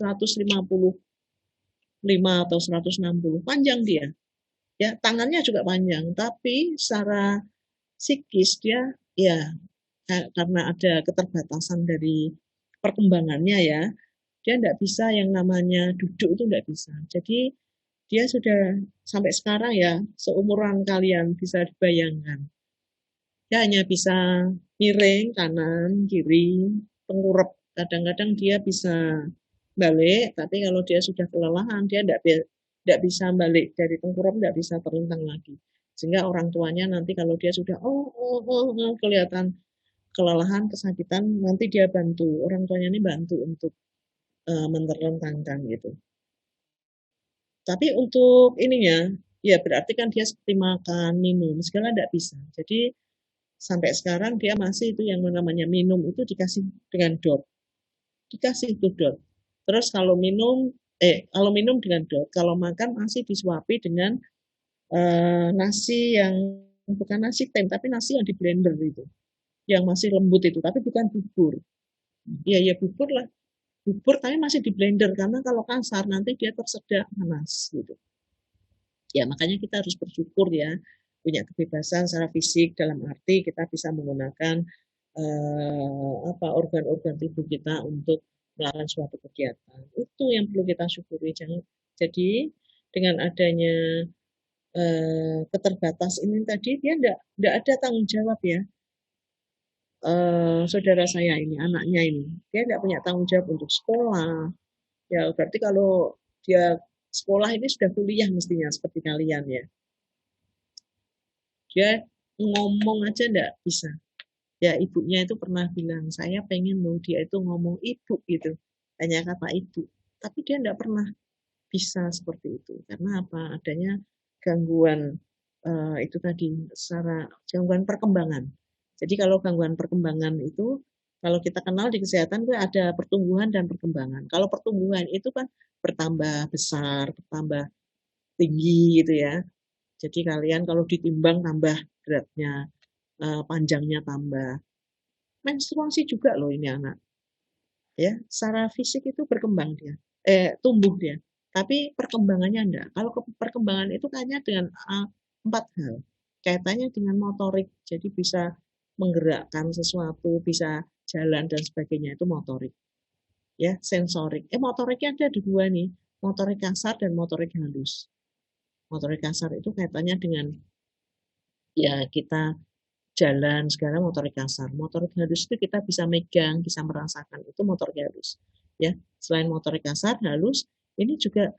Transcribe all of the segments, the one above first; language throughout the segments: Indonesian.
155 atau 160, panjang dia. Ya, tangannya juga panjang, tapi secara psikis dia ya karena ada keterbatasan dari perkembangannya ya, dia tidak bisa yang namanya duduk itu tidak bisa. Jadi dia sudah sampai sekarang ya seumuran kalian bisa dibayangkan. Dia hanya bisa miring kanan, kiri, tengkurap. Kadang-kadang dia bisa balik, tapi kalau dia sudah kelelahan, dia tidak bisa balik dari tengkurap, tidak bisa terlentang lagi. Sehingga orang tuanya nanti kalau dia sudah kelihatan kelelahan, kesakitan, nanti dia bantu. Orang tuanya ini bantu untuk menerlentangkan gitu. Tapi untuk ininya, ya berarti kan dia seperti makan, minum, segala tidak bisa. Jadi sampai sekarang dia masih itu yang namanya minum itu dikasih dengan dot, dikasih itu dot. Terus kalau minum dengan dot, kalau makan masih disuapi dengan nasi yang bukan nasi tem, tapi nasi yang di blender itu, yang masih lembut itu, tapi bukan bubur. Iya ya bubur lah, bubur tapi masih di blender karena kalau kasar nanti dia tersedak panas gitu. Ya makanya kita harus bersyukur ya punya kebebasan secara fisik dalam arti kita bisa menggunakan organ-organ tubuh kita untuk melakukan suatu kegiatan. Itu yang perlu kita syukuri. Jadi dengan adanya keterbatas ini tadi dia tidak ada tanggung jawab ya. Saudara saya ini anaknya ini dia tidak punya tanggung jawab untuk sekolah. Ya berarti kalau dia sekolah ini sudah kuliah mestinya seperti kalian ya. Dia ngomong aja enggak bisa. Ya ibunya itu pernah bilang, saya pengen loh dia itu ngomong ibu gitu. Hanya kata ibu. Tapi dia enggak pernah bisa seperti itu. Karena apa? Adanya gangguan itu tadi, secara gangguan perkembangan. Jadi kalau gangguan perkembangan itu, kalau kita kenal di kesehatan itu ada pertumbuhan dan perkembangan. Kalau pertumbuhan itu kan bertambah besar, bertambah tinggi gitu ya. Jadi kalian kalau ditimbang tambah beratnya, panjangnya tambah. Menstruasi juga loh ini anak. Ya, secara fisik itu berkembang dia. Tumbuh dia. Tapi perkembangannya enggak. Kalau perkembangan itu kayaknya dengan 4 hal. Kaitannya dengan motorik. Jadi bisa menggerakkan sesuatu, bisa jalan dan sebagainya itu motorik. Ya, sensorik. Motoriknya ada dua nih. Motorik kasar dan motorik halus. Motorik kasar itu kaitannya dengan ya kita jalan segala motorik kasar. Motorik halus itu kita bisa megang, bisa merasakan. Itu motorik halus. Ya, selain motorik kasar, halus, ini juga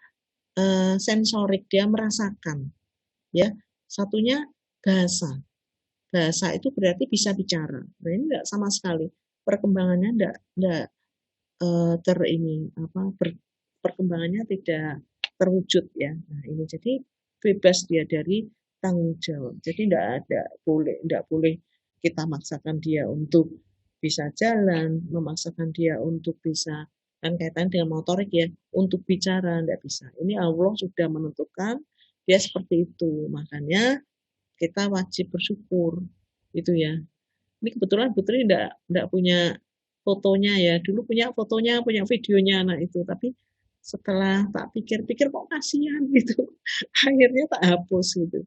sensorik, dia merasakan. Ya, satunya bahasa. Bahasa itu berarti bisa bicara. Nah, ini enggak sama sekali. Perkembangannya enggak perkembangannya tidak terwujud ya. Nah, ini jadi bebas dia dari tanggung jawab. Jadi tidak boleh kita maksakan dia untuk bisa jalan, memaksakan dia untuk bisa kan kaitan dengan motorik ya, untuk bicara tidak bisa. Ini Allah sudah menentukan dia seperti itu. Makanya kita wajib bersyukur itu ya. Ini kebetulan Putri enggak punya fotonya ya. Dulu punya fotonya, punya videonya anak itu, tapi setelah tak pikir-pikir kok kasihan gitu. Akhirnya tak hapus gitu.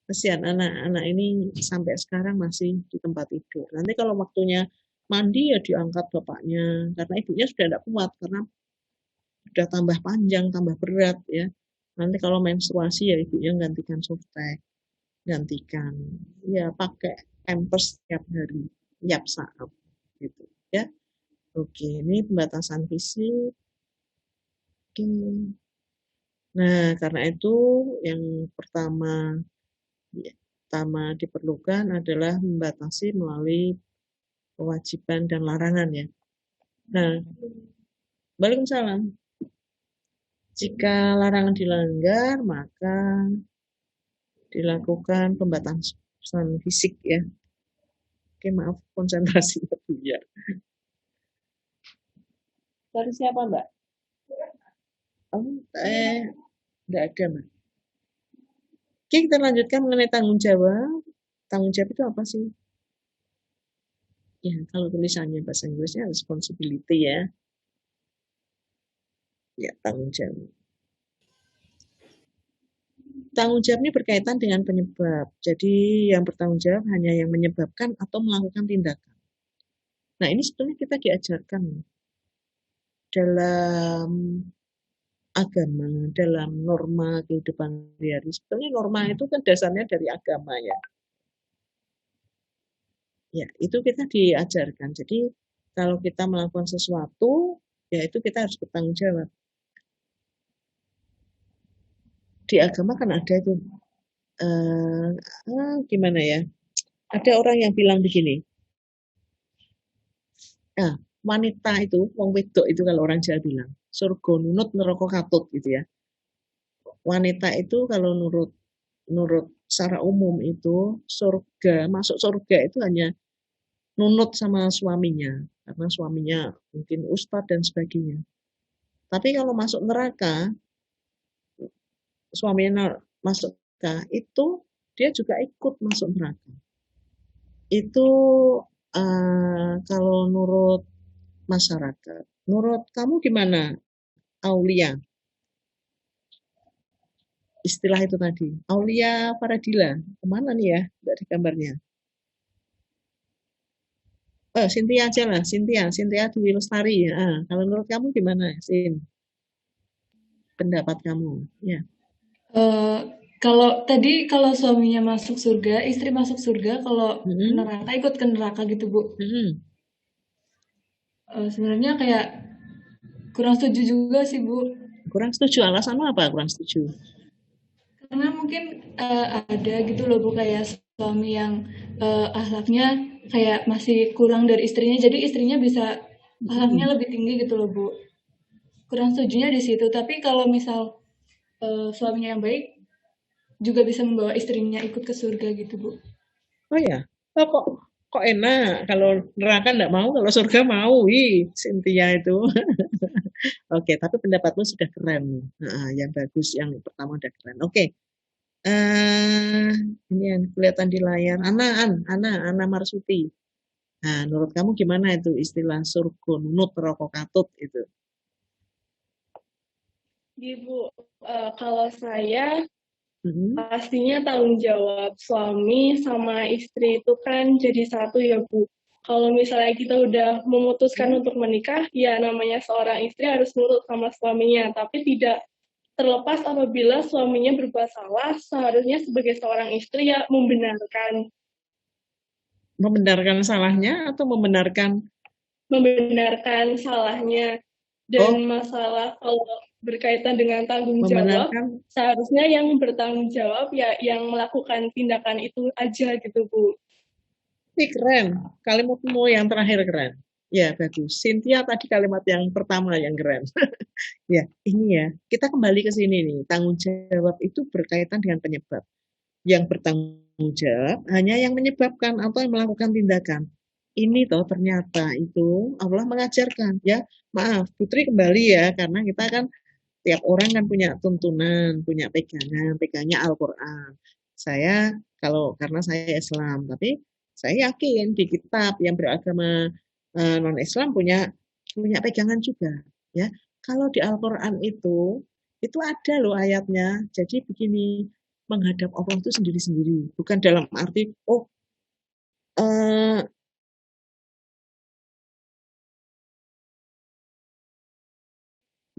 Kasihan anak-anak ini sampai sekarang masih di tempat tidur. Nanti kalau waktunya mandi ya diangkat bapaknya karena ibunya sudah tidak kuat karena sudah tambah panjang, tambah berat ya. Nanti kalau menstruasi ya ibunya gantikan softtek, gantikan ya pakai pampers setiap hari, tiap saat gitu ya. Oke, ini pembatasan fisik. Oke. Nah, karena itu yang pertama diperlukan adalah membatasi melalui kewajiban dan larangan ya. Nah, Waalaikumsalam. Jika larangan dilanggar, maka dilakukan pembatasan fisik ya. Oke, maaf konsentrasinya buyar. Dari siapa, Mbak? Oh, enggak ada, Mbak. Oke, kita lanjutkan mengenai tanggung jawab. Tanggung jawab itu apa sih? Ya, kalau tulisannya bahasa Inggrisnya responsibility ya. Ya, tanggung jawab. Tanggung jawab ini berkaitan dengan penyebab. Jadi yang bertanggung jawab hanya yang menyebabkan atau melakukan tindakan. Nah, ini sebetulnya kita diajarkan dalam agama, dalam norma kehidupan sehari-hari. Sebetulnya norma itu kan dasarnya dari agama ya. Ya, itu kita diajarkan. Jadi kalau kita melakukan sesuatu, ya itu kita harus bertanggung jawab. Di agama kan ada itu, gimana ya? Ada orang yang bilang begini, nah, wanita itu, wong wedok itu kalau orang Jawa bilang, surga nunut neraka katut gitu ya. Wanita itu kalau nurut nurut secara umum itu surga, masuk surga itu hanya nunut sama suaminya, karena suaminya mungkin ustadz dan sebagainya. Tapi kalau masuk neraka, suaminya masuk neraka, itu dia juga ikut masuk neraka. Itu kalau nurut masyarakat. Menurut kamu gimana, Aulia? Istilah itu tadi. Aulia Faradila. Kemana nih ya dari gambarnya? Oh, Cynthia aja lah. Cynthia Dwi Lestari. Kalau menurut kamu gimana, Sin? Pendapat kamu? Ya. Eh, kalau tadi kalau suaminya masuk surga, istri masuk surga, kalau Mm-mm. neraka ikut ke neraka gitu, Bu. Mm-mm. Sebenarnya kayak kurang setuju juga sih, Bu. Kurang setuju. Alasanmu apa kurang setuju? Karena mungkin ada gitu loh, Bu, kayak suami yang akhlaknya kayak masih kurang dari istrinya, jadi istrinya bisa akhlaknya Mm-mm. lebih tinggi gitu loh, Bu. Kurang setujunya di situ. Tapi kalau misal suaminya yang baik, juga bisa membawa istrinya ikut ke surga gitu, Bu. Oh ya. Oh, kok enak. Kalau neraka enggak mau, kalau surga mau. Wih, Cynthia itu. Oke, tapi pendapatmu sudah keren. Yang bagus, yang pertama udah keren. Oke. Eh, ini yang kelihatan di layar. Ana Marsuti. Nah, menurut kamu gimana itu istilah surga nunut rokok katut itu? Ibu, kalau saya Hmm, pastinya tanggung jawab suami sama istri itu kan jadi satu ya Bu. Kalau misalnya kita udah memutuskan hmm, untuk menikah, ya namanya seorang istri harus nurut sama suaminya, tapi tidak terlepas apabila suaminya berbuat salah, seharusnya sebagai seorang istri ya membenarkan salahnya atau membenarkan salahnya. oh, Dan masalah kalau berkaitan dengan tanggung jawab, membenarkan. seharusnya yang bertanggung jawab ya yang melakukan tindakan itu aja gitu, Bu. Ini keren. Kalimatmu yang terakhir keren. Ya, bagus. Cynthia tadi kalimat yang pertama yang keren. Ya, ini ya. Kita kembali ke sini nih. Tanggung jawab itu berkaitan dengan penyebab. Yang bertanggung jawab hanya yang menyebabkan atau yang melakukan tindakan. Ini toh ternyata itu Allah mengajarkan ya. Maaf, Putri kembali ya karena kita kan tiap orang kan punya tuntunan, punya pegangnya Al-Qur'an. Saya kalau karena saya Islam, tapi saya yakin di kitab yang beragama non-Islam punya punya pegangan juga ya. Kalau di Al-Qur'an itu ada loh ayatnya. Jadi begini, menghadap Allah itu sendiri-sendiri, bukan dalam arti oh eh,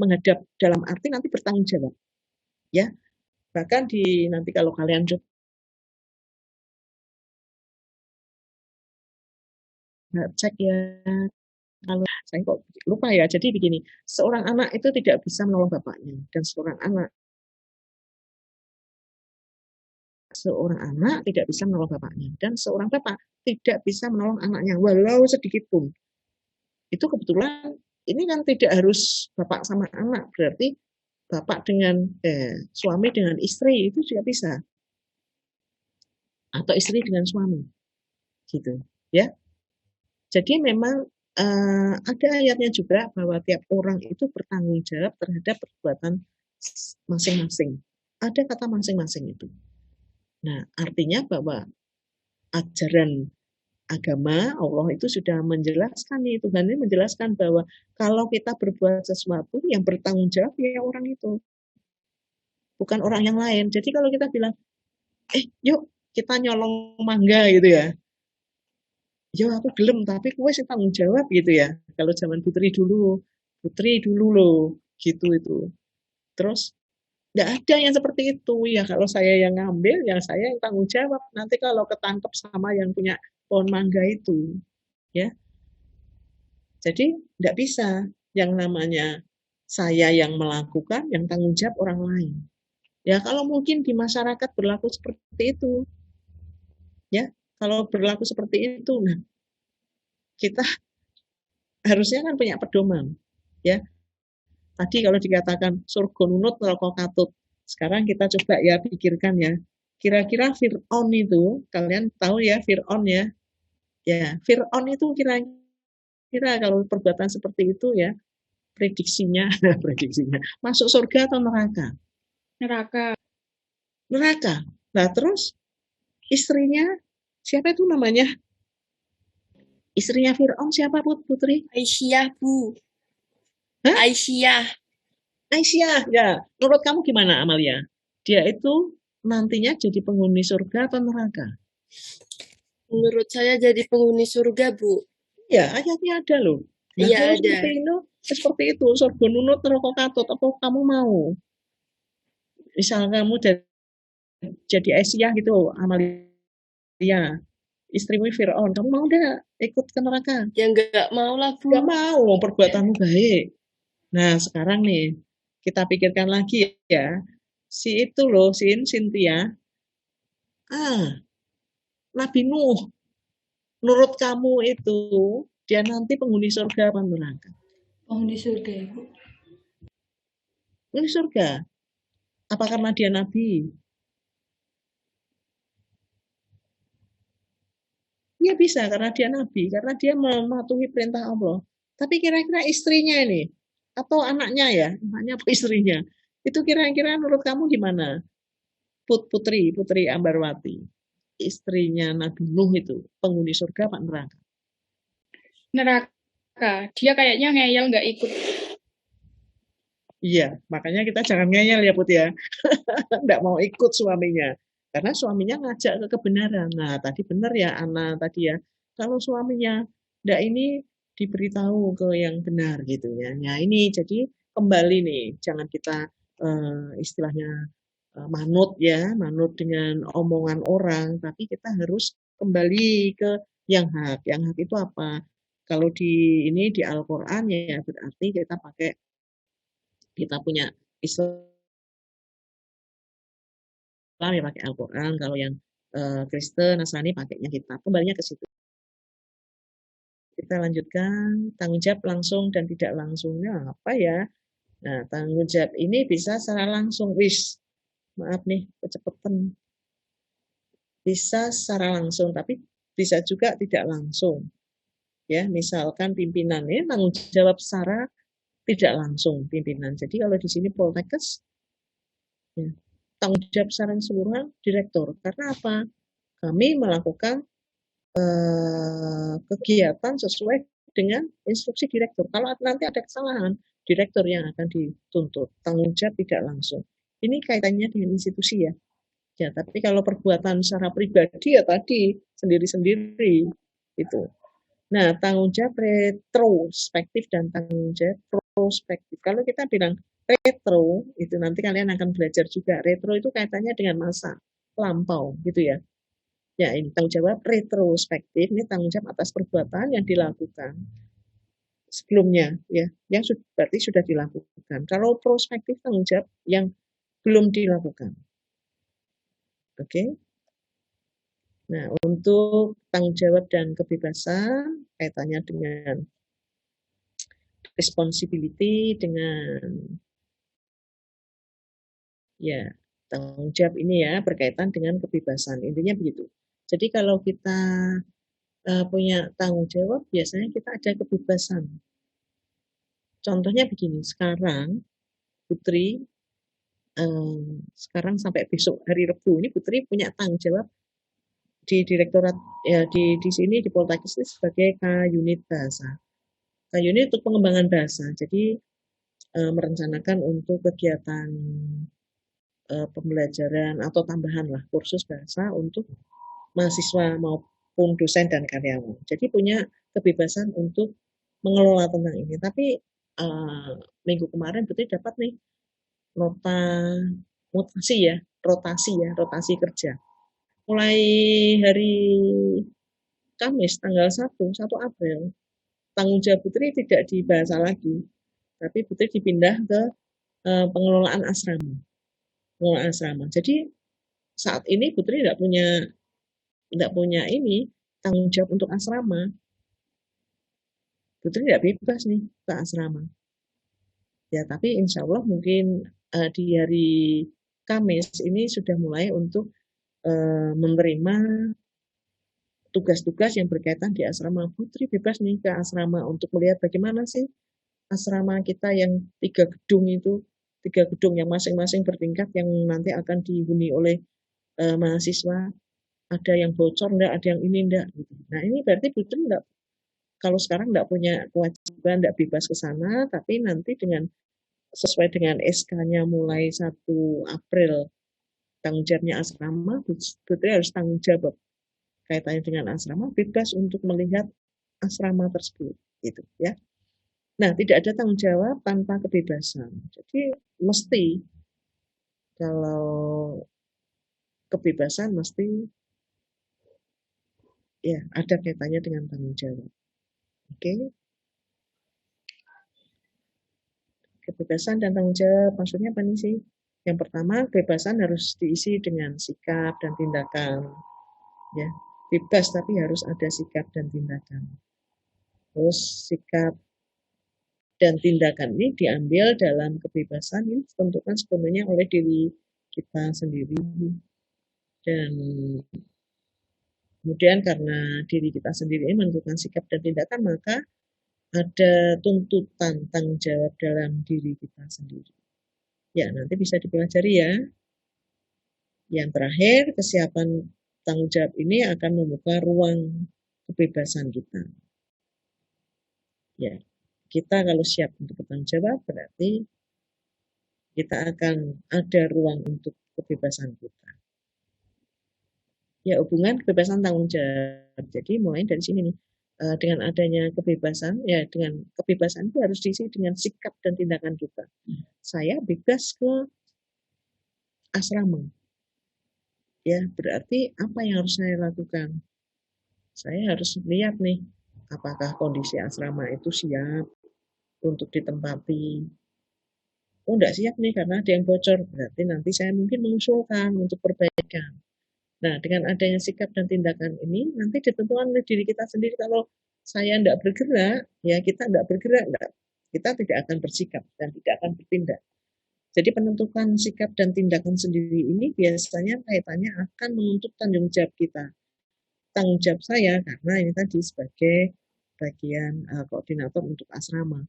menghadap dalam arti nanti bertanggung jawab ya. Bahkan di nanti kalau kalian coba cek ya, kalau saya kok lupa ya. Jadi begini, seorang anak itu tidak bisa menolong bapaknya dan seorang anak tidak bisa menolong bapaknya dan seorang bapak tidak bisa menolong anaknya walau sedikit pun. Itu kebetulan ini kan tidak harus bapak sama anak, berarti bapak dengan suami dengan istri itu juga bisa atau istri dengan suami gitu ya. Jadi memang ada ayatnya juga bahwa tiap orang itu bertanggung jawab terhadap perbuatan masing-masing. Ada kata masing-masing itu. Nah, artinya bahwa ajaran agama, Allah itu sudah menjelaskan nih, Tuhan ini menjelaskan bahwa kalau kita berbuat sesuatu yang bertanggung jawab ya orang itu, bukan orang yang lain. Jadi kalau kita bilang, yuk kita nyolong mangga gitu ya, ya aku gelem tapi kowe sing tanggung jawab gitu ya. Kalau zaman Putri dulu loh gitu itu. Terus nggak ada yang seperti itu ya, kalau saya yang ngambil ya saya yang tanggung jawab. Nanti kalau ketangkep sama yang punya pohon mangga itu ya. Jadi nggak bisa yang namanya saya yang melakukan, yang tanggung jawab orang lain. Ya kalau mungkin di masyarakat berlaku seperti itu, ya kalau berlaku seperti itu, nah kita harusnya kan punya pedoman, ya. Tadi kalau dikatakan surga nunut neraka katut, sekarang kita coba ya pikirkan ya, kira-kira Fir'aun itu, kalian tahu ya Fir'aun ya, ya Fir'aun itu kira-kira kalau perbuatan seperti itu ya, prediksinya, prediksinya masuk surga atau neraka? Neraka. Neraka. Nah terus istrinya siapa itu namanya? Istrinya Fir'aun siapa Putri? Aisyah, Bu. Hah? Aisyah. Aisyah, ya. Menurut kamu gimana Amalia? Dia itu nantinya jadi penghuni surga atau neraka? Menurut saya jadi penghuni surga, Bu. Ya, ayatnya ada loh. Nah, Iya, kalau ada. seperti itu, surga nunut neraka katut, apa kamu mau? Misal kamu jadi Aisyah gitu, Amalia, istrimu Fir'aun, kamu mau enggak ikut ke neraka? Ya nggak mau lah, Bu. Enggak mau, perbuatanmu baik. Nah, sekarang nih, kita pikirkan lagi ya. Si itu loh, Cynthia. Nabi Nuh, menurut kamu itu, dia nanti penghuni surga apa neraka? Penghuni surga, Ibu. Penghuni surga. Apa karena dia nabi? Ya bisa, karena dia nabi, karena dia mematuhi perintah Allah. Tapi kira-kira istrinya ini, atau anaknya ya, anaknya apa istrinya, itu kira-kira menurut kamu gimana? Putri Ambarwati, istrinya Nabi Nuh itu, penghuni surga apa neraka? Neraka. Dia kayaknya ngeyel nggak ikut. Iya, makanya kita jangan ngeyel ya Put ya. Nggak mau ikut suaminya. Karena suaminya ngajak ke kebenaran. Nah, tadi benar ya Ana tadi ya. Kalau suaminya nggak ini diberitahu ke yang benar gitu ya. Nah, ini jadi kembali nih, jangan kita istilahnya manut ya, manut dengan omongan orang, tapi kita harus kembali ke yang hak. Yang hak itu apa? Kalau di Al-Qur'an ya berarti kita punya Islam ya pakai Al-Quran, kalau yang Kristen, Nasrani pakainya kitab. Kembalinya ke situ. Kita lanjutkan, tanggung jawab langsung dan tidak langsungnya apa ya? Nah, tanggung jawab ini bisa secara langsung. Maaf nih, kecepatan. Bisa secara langsung, tapi bisa juga tidak langsung. Ya, misalkan pimpinan ya, tanggung jawab secara tidak langsung pimpinan. Jadi kalau di sini Poltekkes, ya, tanggung jawab secara keseluruhan direktur. Karena apa? Kami melakukan kegiatan sesuai dengan instruksi direktur. Kalau nanti ada kesalahan, direktur yang akan dituntut. Tanggung jawab tidak langsung. Ini kaitannya dengan institusi ya. Ya, tapi kalau perbuatan secara pribadi ya tadi sendiri-sendiri itu. Nah, tanggung jawab retrospektif dan tanggung jawab prospektif. Kalau kita bilang retro, itu nanti kalian akan belajar juga. Retro itu kaitannya dengan masa lampau gitu ya. Ya, ini tanggung jawab retrospektif, ini tanggung jawab atas perbuatan yang dilakukan sebelumnya, ya, yang berarti sudah dilakukan. Kalau prospektif, tanggung jawab yang belum dilakukan. Oke. Nah, untuk tanggung jawab dan kebebasan, kaitannya dengan responsibility, dengan ya tanggung jawab ini ya berkaitan dengan kebebasan. Intinya begitu. Jadi kalau kita punya tanggung jawab, biasanya kita ada kebebasan. Contohnya begini, sekarang Putri, sekarang sampai besok hari Rabu ini Putri punya tanggung jawab di direktorat ya di sini di Poltekkes ini sebagai K-Unit Bahasa. K-Unit untuk pengembangan bahasa. Jadi merencanakan untuk kegiatan pembelajaran atau tambahan lah kursus bahasa untuk mahasiswa maupun dosen dan karyawan. Jadi punya kebebasan untuk mengelola tentang ini. Tapi minggu kemarin Putri dapat nih nota rotasi kerja. Mulai hari Kamis tanggal 1 April, tanggung jawab Putri tidak di bahasa lagi, tapi Putri dipindah ke pengelolaan asrama. Jadi saat ini Putri tidak punya ini tanggung jawab untuk asrama. Putri tidak bebas nih ke asrama. Ya, tapi insya Allah mungkin di hari Kamis ini sudah mulai untuk menerima tugas-tugas yang berkaitan di asrama. Putri bebas nih ke asrama untuk melihat bagaimana sih asrama kita yang 3 gedung yang masing-masing bertingkat yang nanti akan dihuni oleh mahasiswa. Ada yang bocor enggak, ada yang ini enggak gitu. Nah, ini berarti Putri enggak, kalau sekarang enggak punya kewajiban, enggak bebas ke sana, tapi nanti sesuai dengan SK-nya mulai 1 April tanggung jawabnya asrama, Putri harus tanggung jawab kaitannya dengan asrama, bebas untuk melihat asrama tersebut, gitu ya. Nah, tidak ada tanggung jawab tanpa kebebasan. Jadi mesti kalau kebebasan mesti ya ada kaitannya dengan tanggung jawab. Oke. Kebebasan dan tanggung jawab maksudnya apa nih sih? Yang pertama, kebebasan harus diisi dengan sikap dan tindakan. Ya, bebas tapi harus ada sikap dan tindakan. Terus sikap dan tindakan ini diambil dalam kebebasan ini ditentukan sepenuhnya oleh diri kita sendiri. Dan kemudian karena diri kita sendiri ini menentukan sikap dan tindakan, maka ada tuntutan tanggung jawab dalam diri kita sendiri. Ya, nanti bisa dipelajari ya. Yang terakhir, kesiapan tanggung jawab ini akan membuka ruang kebebasan kita. Ya, kita kalau siap untuk bertanggung jawab, berarti kita akan ada ruang untuk kebebasan kita. Ya, hubungan kebebasan tanggung jawab. Jadi mulai dari sini nih, dengan adanya kebebasan, ya dengan kebebasan itu harus diisi dengan sikap dan tindakan kita. Saya bebas ke asrama. Ya, berarti apa yang harus saya lakukan? Saya harus lihat nih, apakah kondisi asrama itu siap untuk ditempati. Oh, enggak siap nih karena ada yang bocor. Berarti nanti saya mungkin mengusulkan untuk perbaikan. Nah, dengan adanya sikap dan tindakan ini, nanti ditentukan oleh diri kita sendiri. Kalau saya tidak bergerak, ya kita tidak bergerak, kita tidak akan bersikap dan tidak akan bertindak. Jadi penentukan sikap dan tindakan sendiri ini biasanya kaitannya akan menuntut tanggung jawab kita. Tanggung jawab saya karena ini tadi sebagai bagian koordinator untuk asrama.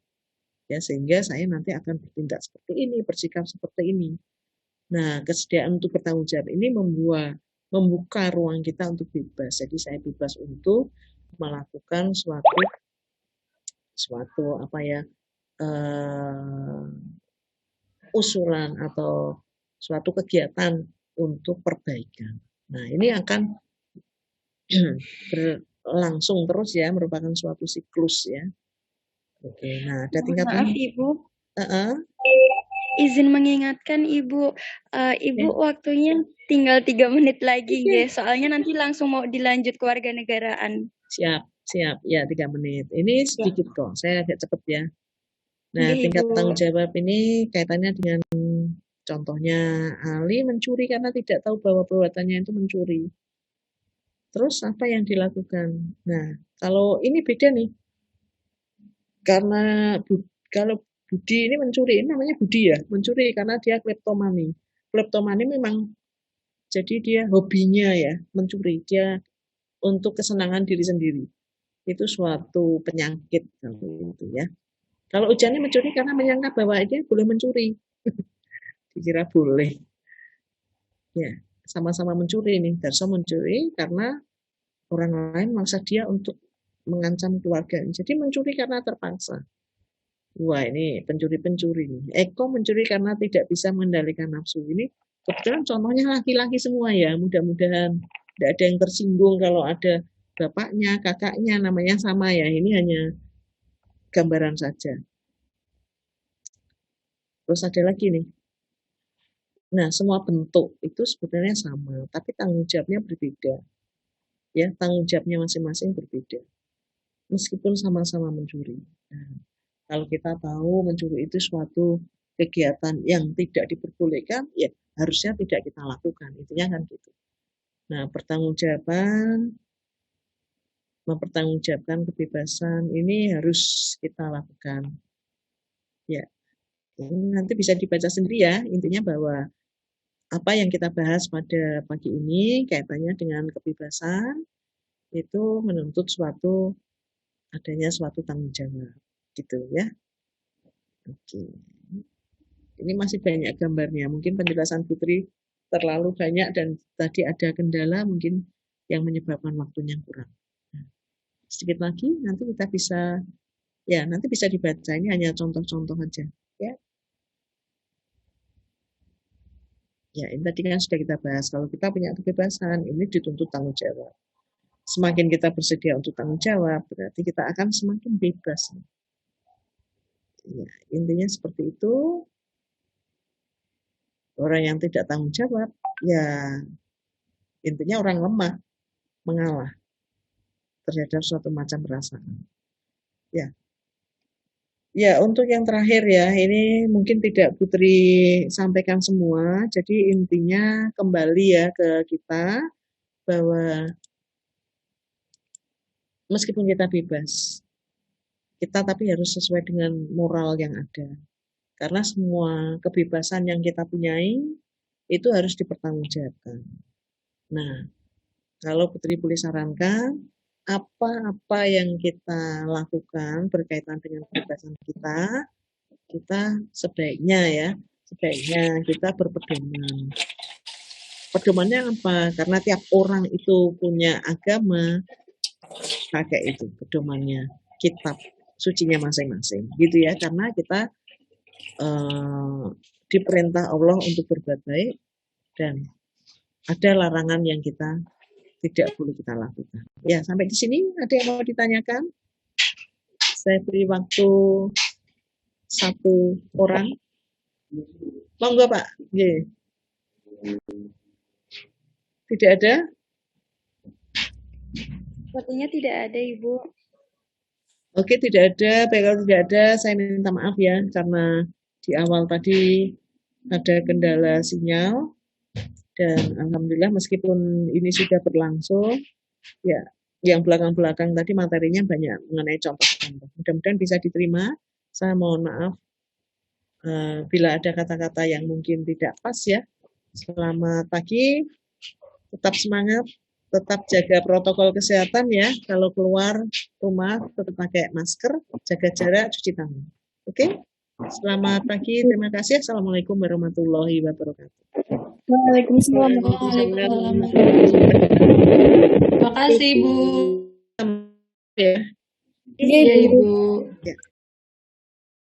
Ya, sehingga saya nanti akan bertindak seperti ini, bersikap seperti ini. Nah, kesediaan untuk bertanggung jawab ini membuka ruang kita untuk bebas. Jadi saya bebas untuk melakukan suatu usulan atau suatu kegiatan untuk perbaikan. Nah, ini akan berlangsung terus ya, merupakan suatu siklus ya. Oke, nah ada tingkatan. Maaf Ibu. Izin mengingatkan Ibu, Ibu waktunya tinggal 3 menit lagi ya, soalnya nanti langsung mau dilanjut kewarganegaraan. Siap, ya 3 menit. Ini sedikit kok, saya agak cepet ya. Nah, tingkat tanggung jawab ini kaitannya dengan contohnya Ali mencuri karena tidak tahu bahwa perbuatannya itu mencuri. Terus apa yang dilakukan? Nah, kalau ini beda nih. Karena kalau Budi ini mencuri, ini namanya Budi ya, mencuri karena dia kleptomani. Kleptomani memang jadi dia hobinya ya, mencuri. Dia untuk kesenangan diri sendiri. Itu suatu penyakit kalau itu ya. Kalau Ujannya mencuri karena menyangka bahwa dia boleh mencuri. Dikira boleh. Ya, sama-sama mencuri nih. Darso mencuri karena orang lain maksa dia untuk mengancam keluarga. Jadi mencuri karena terpaksa. Wah, ini pencuri-pencuri nih. Eko mencuri karena tidak bisa mengendalikan nafsu. Ini kebetulan contohnya laki-laki semua ya. Mudah-mudahan tidak ada yang tersinggung kalau ada bapaknya, kakaknya, namanya sama ya. Ini hanya gambaran saja. Terus ada lagi nih. Nah, semua bentuk itu sebenarnya sama, tapi tanggung jawabnya berbeda. Ya, tanggung jawabnya masing-masing berbeda. Meskipun sama-sama mencuri. Nah, kalau kita tahu mencuri itu suatu kegiatan yang tidak diperbolehkan, ya harusnya tidak kita lakukan. Intinya kan gitu. Nah, mempertanggungjawabkan kebebasan ini harus kita lakukan. Ya, ini nanti bisa dibaca sendiri ya. Intinya bahwa apa yang kita bahas pada pagi ini kaitannya dengan kebebasan itu menuntut adanya suatu tanggung jawab, gitu ya. Oke. Ini masih banyak gambarnya. Mungkin penjelasan Putri terlalu banyak dan tadi ada kendala mungkin yang menyebabkan waktunya kurang. Nah, sedikit lagi nanti kita bisa dibaca. Ini hanya contoh-contoh aja, ya. Ya, ini tadi kan sudah kita bahas. Kalau kita punya kebebasan, ini dituntut tanggung jawab. Semakin kita bersedia untuk tanggung jawab, berarti kita akan semakin bebas. Ya, intinya seperti itu. Orang yang tidak tanggung jawab, ya intinya orang lemah, mengalah terhadap suatu macam perasaan. Ya. Ya, untuk yang terakhir ya, ini mungkin tidak Putri sampaikan semua. Jadi intinya kembali ya ke kita bahwa meskipun kita bebas, kita tapi harus sesuai dengan moral yang ada. Karena semua kebebasan yang kita punyai itu harus dipertanggungjawabkan. Nah, kalau Putri boleh sarankan, apa-apa yang kita lakukan berkaitan dengan kebebasan kita sebaiknya kita berpedoman. Pedomannya apa? Karena tiap orang itu punya agama, pakai itu pedomannya, kitab sucinya masing-masing, gitu ya. Karena kita diperintah Allah untuk berbuat baik dan ada larangan yang kita tidak boleh kita lakukan. Ya, sampai di sini ada yang mau ditanyakan? Saya beri waktu 1 orang. Monggo Pak. Yeah. Tidak ada? Sepertinya tidak ada, Ibu. Oke, tidak ada. Baik, kalau tidak ada, saya minta maaf ya, karena di awal tadi ada kendala sinyal. Dan alhamdulillah meskipun ini sudah berlangsung, ya yang belakang-belakang tadi materinya banyak mengenai contoh-contoh. Mudah-mudahan bisa diterima. Saya mohon maaf bila ada kata-kata yang mungkin tidak pas ya. Selamat pagi, tetap semangat, tetap jaga protokol kesehatan ya. Kalau keluar rumah tetap pakai masker, jaga jarak, cuci tangan. Oke? Selamat pagi, terima kasih. Assalamualaikum warahmatullahi wabarakatuh. Waalaikumsalam. Terima kasih, Ibu. Ya. Iya, Ibu.